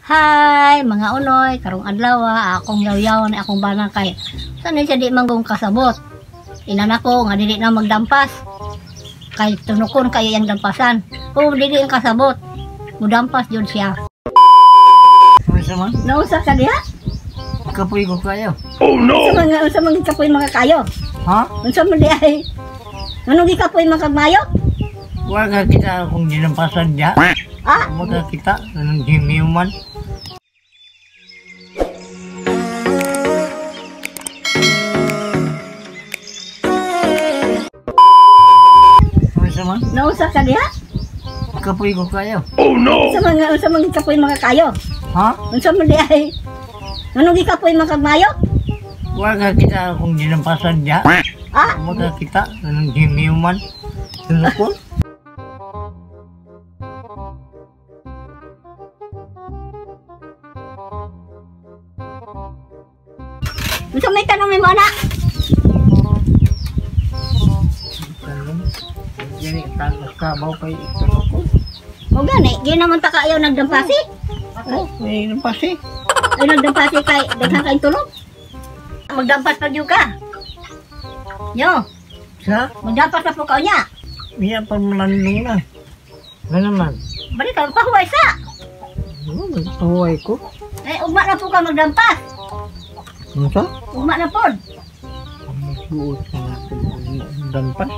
Hi mga unoy, karong adlaw akong yaw-yaw na akong bana kay sanay siya di manggong kasabot. Inan ako nga dili na magdampas. Kay tunukon kayo yang dampasan. Kung dili ang kasabot, mudampas jud siya. Unsa man? Nausa ka diha? Kapoy ko kayo. Oh no! Unsa man kapoy mga kayo? Ha? Unsa man di ay? Ano gi kapoy mga mayo? Wala kita akong dinampasan diya. Ah, Wala kita anong himiuman. Unsa man? nausa ka diha? Kapoy ko kayo. Oh no! Unsa man kapoy mga kayo? Ha? Unsa man di ay? Ano gi kapoy mga mayo? Wala kita akong dinampasan diya. Ah, Wala kita anong himiuman. Tunukon. unsa may tanong mo na? Jadi ka mau kay tunukon. O gani, gi naman ta kayo nagdampasi? Oh, may pasi. Ay nagdampasi kay daghang kay tulog. Magdampas pa jud ka. Yo, Sa magdampas na po ka niya. iya pamalandong na. Ano naman? Balik ka pahuway sa. Tuway ko. Eh ugma na po ka magdampas. Unsa? Ugma na pod. Buot na natin dampas.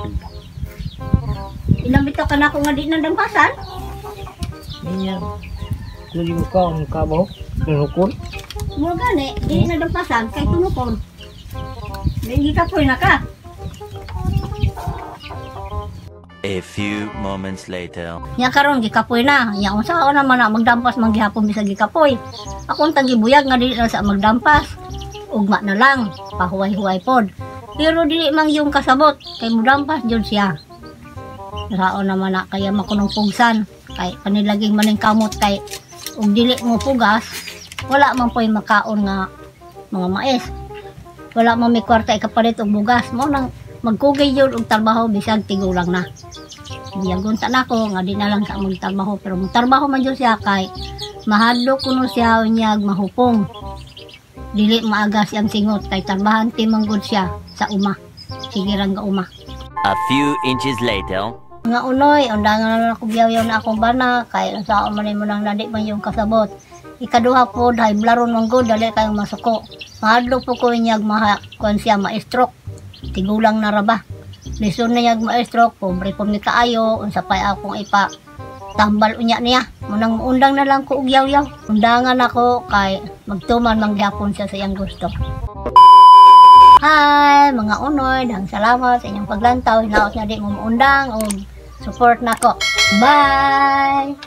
Ilang bitaw ka na ako nga di na dampasan. Iya. Kuli mo ka ang kabaw. Tunukon. Mo gani, di na dampasan kay tunukon. Hindi ka po na ka. A few moments later. Nya karon gikapoy na. Nya unsa ako naman na magdampas man gihapon bisag gikapoy. Akong tagibuyag nga dili na sa magdampas. Ugma na lang, pahuway-huway pod. Pero dili mang yung kasabot kay mudampas jud siya. Raon naman na kaya makunong pugsan kay kanilaging maning kamot kay ug dili mo pugas wala man po'y makaon nga mga mais. Wala man may kwarta ikapalit og bugas mo nang magkugay yun og trabaho bisag tigulang na. Biyagon ta nako nga di na lang sa magtrabaho pero magtrabaho man jud siya kay mahadlok kuno siya unyag mahupong. Dili maagas ang singot kay trabahan timanggod siya sa uma. Sige rang ga uma. A few inches later. Nga unoy, undangan na ako biyaw na akong bana kay sa man mo nang nadi man yung kasabot. Ikaduha po dahil blaron manggod dali kayong masuko. Mahadlok po ko inyag kuan siya maestroke. Tigulang na raba. Lison na yag maestroke, pobre po ni kaayo, unsa pay akong ipa tambal unya niya. Munang undang na lang ko og yaw-yaw. Undangan ako kay magtuman mangyapon siya sa iyang gusto. Hi mga unoy, dang salamat sa inyong paglantaw. Hinaot nga di mo undang o support nako. Bye!